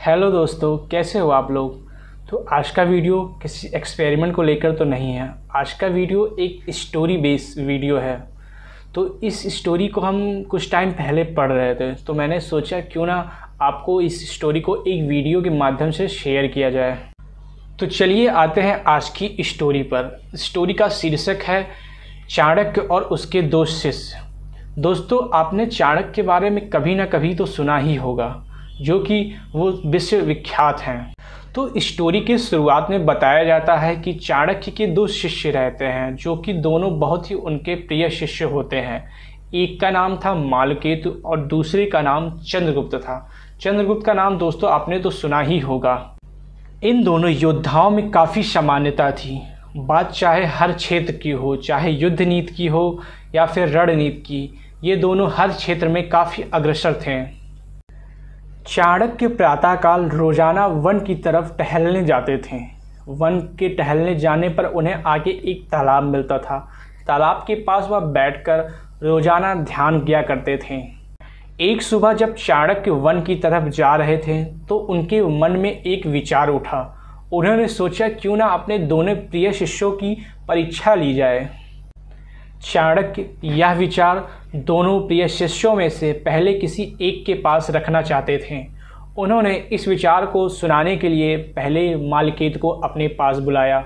Hello दोस्तों, कैसे हो आप लोग। तो आज का वीडियो किसी एक्सपेरिमेंट को लेकर तो नहीं है। आज का वीडियो एक स्टोरी बेस्ड वीडियो है। तो इस स्टोरी को हम कुछ टाइम पहले पढ़ रहे थे, तो मैंने सोचा क्यों ना आपको इस स्टोरी को एक वीडियो के माध्यम से शेयर किया जाए। तो चलिए आते हैं आज की स्टोरी पर। स्टोरी का शीर्षक है चाणक्य और उसके दो शिष्य। दोस्तों, आपने चाणक्य के बारे में कभी ना कभी तो सुना ही होगा, जो कि वो विश्वविख्यात हैं। तो स्टोरी की शुरुआत में बताया जाता है कि चाणक्य के दो शिष्य रहते हैं, जो कि दोनों बहुत ही उनके प्रिय शिष्य होते हैं। एक का नाम था मालकेतु और दूसरे का नाम चंद्रगुप्त था। चंद्रगुप्त का नाम दोस्तों आपने तो सुना ही होगा। इन दोनों योद्धाओं में काफ़ी सामान्यता थी। बात चाहे हर क्षेत्र की हो, चाहे युद्ध नीति की हो या फिर रणनीति की, ये दोनों हर क्षेत्र में काफ़ी अग्रसर थे। चाणक्य प्रातःकाल रोजाना वन की तरफ टहलने जाते थे। वन के टहलने जाने पर उन्हें आगे एक तालाब मिलता था। तालाब के पास वह बैठकर रोजाना ध्यान किया करते थे। एक सुबह जब चाणक्य वन की तरफ जा रहे थे तो उनके मन में एक विचार उठा। उन्होंने सोचा क्यों ना अपने दोनों प्रिय शिष्यों की परीक्षा ली जाए। चाणक्य यह विचार दोनों प्रिय शिष्यों में से पहले किसी एक के पास रखना चाहते थे। उन्होंने इस विचार को सुनाने के लिए पहले मालकेतु को अपने पास बुलाया।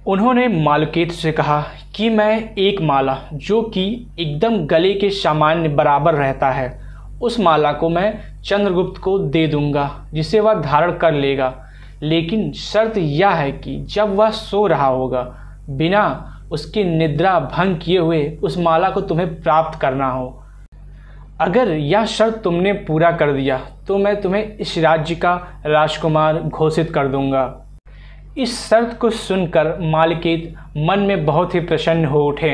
उन्होंने मालकेतु से कहा कि मैं एक माला, जो कि एकदम गले के सामान्य बराबर रहता है, उस माला को मैं चंद्रगुप्त को दे दूंगा, जिसे वह धारण कर लेगा। लेकिन शर्त यह है कि जब वह सो रहा होगा, बिना उसकी निद्रा भंग किए हुए उस माला को तुम्हें प्राप्त करना हो। अगर यह शर्त तुमने पूरा कर दिया तो मैं तुम्हें इस राज्य का राजकुमार घोषित कर दूंगा। इस शर्त को सुनकर मालकेतु मन में बहुत ही प्रसन्न हो उठे।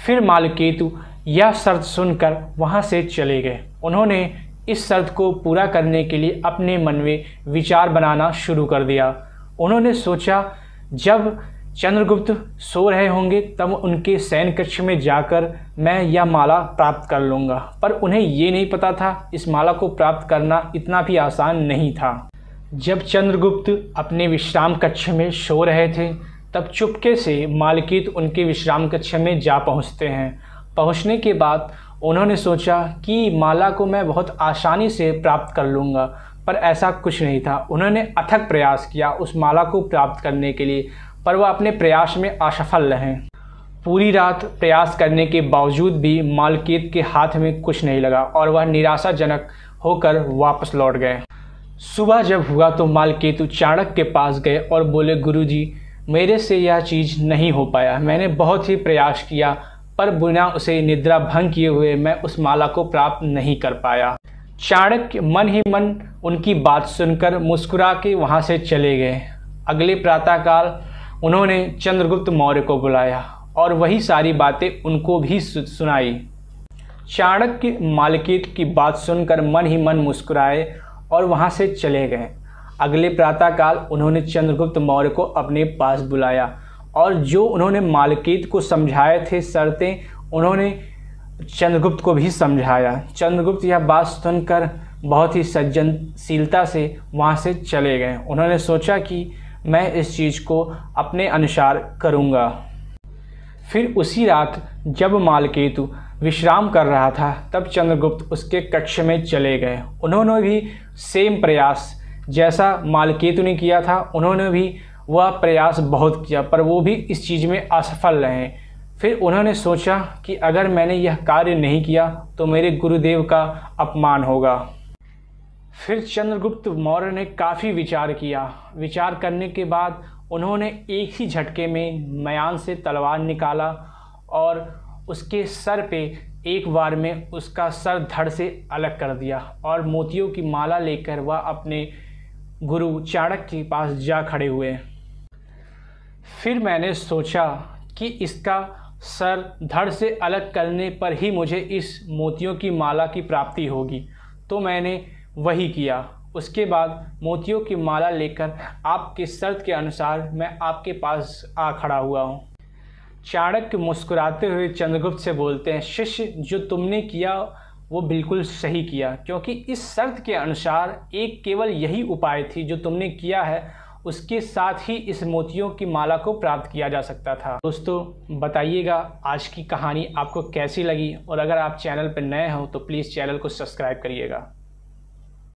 फिर मालकेतु यह शर्त सुनकर वहां से चले गए। उन्होंने इस शर्त को पूरा करने के लिए अपने मन में विचार बनाना शुरू कर दिया। उन्होंने सोचा जब चंद्रगुप्त सो रहे होंगे तब उनके शयन कक्ष में जाकर मैं यह माला प्राप्त कर लूँगा। पर उन्हें ये नहीं पता था इस माला को प्राप्त करना इतना भी आसान नहीं था। जब चंद्रगुप्त अपने विश्राम कक्ष में सो रहे थे तब चुपके से मालकेतु उनके विश्राम कक्ष में जा पहुँचते हैं। पहुँचने के बाद उन्होंने सोचा कि माला को मैं बहुत आसानी से प्राप्त कर लूँगा, पर ऐसा कुछ नहीं था। उन्होंने अथक प्रयास किया उस माला को प्राप्त करने के लिए, पर वह अपने प्रयास में असफल रहे। पूरी रात प्रयास करने के बावजूद भी मालकेतु के हाथ में कुछ नहीं लगा और वह निराशाजनक होकर वापस लौट गए। सुबह जब हुआ तो मालकेतु चाणक्य के पास गए और बोले, गुरुजी, मेरे से यह चीज़ नहीं हो पाया। मैंने बहुत ही प्रयास किया, पर बिना उसे निद्रा भंग किए हुए मैं उस माला को प्राप्त नहीं कर पाया। चाणक्य मन ही मन उनकी बात सुनकर मुस्कुरा के वहाँ से चले गए। अगले प्रातःकाल उन्होंने चंद्रगुप्त मौर्य को बुलाया और वही सारी बातें उनको भी सुनाई। चाणक्य मालकेतु की बात सुनकर मन ही मन मुस्कुराए और वहां से चले गए। अगले प्रातःकाल उन्होंने चंद्रगुप्त मौर्य को अपने पास बुलाया और जो उन्होंने मालकेतु को समझाए थे शर्तें, उन्होंने चंद्रगुप्त को भी समझाया। चंद्रगुप्त यह बात सुनकर बहुत ही सज्जनशीलता से वहाँ से चले गए। उन्होंने सोचा कि मैं इस चीज़ को अपने अनुसार करूँगा। फिर उसी रात जब मालकेतु विश्राम कर रहा था तब चंद्रगुप्त उसके कक्ष में चले गए। उन्होंने भी सेम प्रयास जैसा मालकेतु ने किया था, उन्होंने भी वह प्रयास बहुत किया, पर वो भी इस चीज़ में असफल रहे। फिर उन्होंने सोचा कि अगर मैंने यह कार्य नहीं किया तो मेरे गुरुदेव का अपमान होगा। फिर चंद्रगुप्त मौर्य ने काफ़ी विचार किया। विचार करने के बाद उन्होंने एक ही झटके में म्यान से तलवार निकाला और उसके सर पे एक बार में उसका सर धड़ से अलग कर दिया और मोतियों की माला लेकर वह अपने गुरु चाणक्य के पास जा खड़े हुए। फिर मैंने सोचा कि इसका सर धड़ से अलग करने पर ही मुझे इस मोतियों की माला की प्राप्ति होगी, तो मैंने वही किया। उसके बाद मोतियों की माला लेकर आपके शर्त के अनुसार मैं आपके पास आ खड़ा हुआ हूँ। चाणक्य मुस्कुराते हुए चंद्रगुप्त से बोलते हैं, शिष्य, जो तुमने किया वो बिल्कुल सही किया, क्योंकि इस शर्त के अनुसार एक केवल यही उपाय थी जो तुमने किया है, उसके साथ ही इस मोतियों की माला को प्राप्त किया जा सकता था। दोस्तों बताइएगा आज की कहानी आपको कैसी लगी, और अगर आप चैनल पर नए हो तो प्लीज़ चैनल को सब्सक्राइब करिएगा।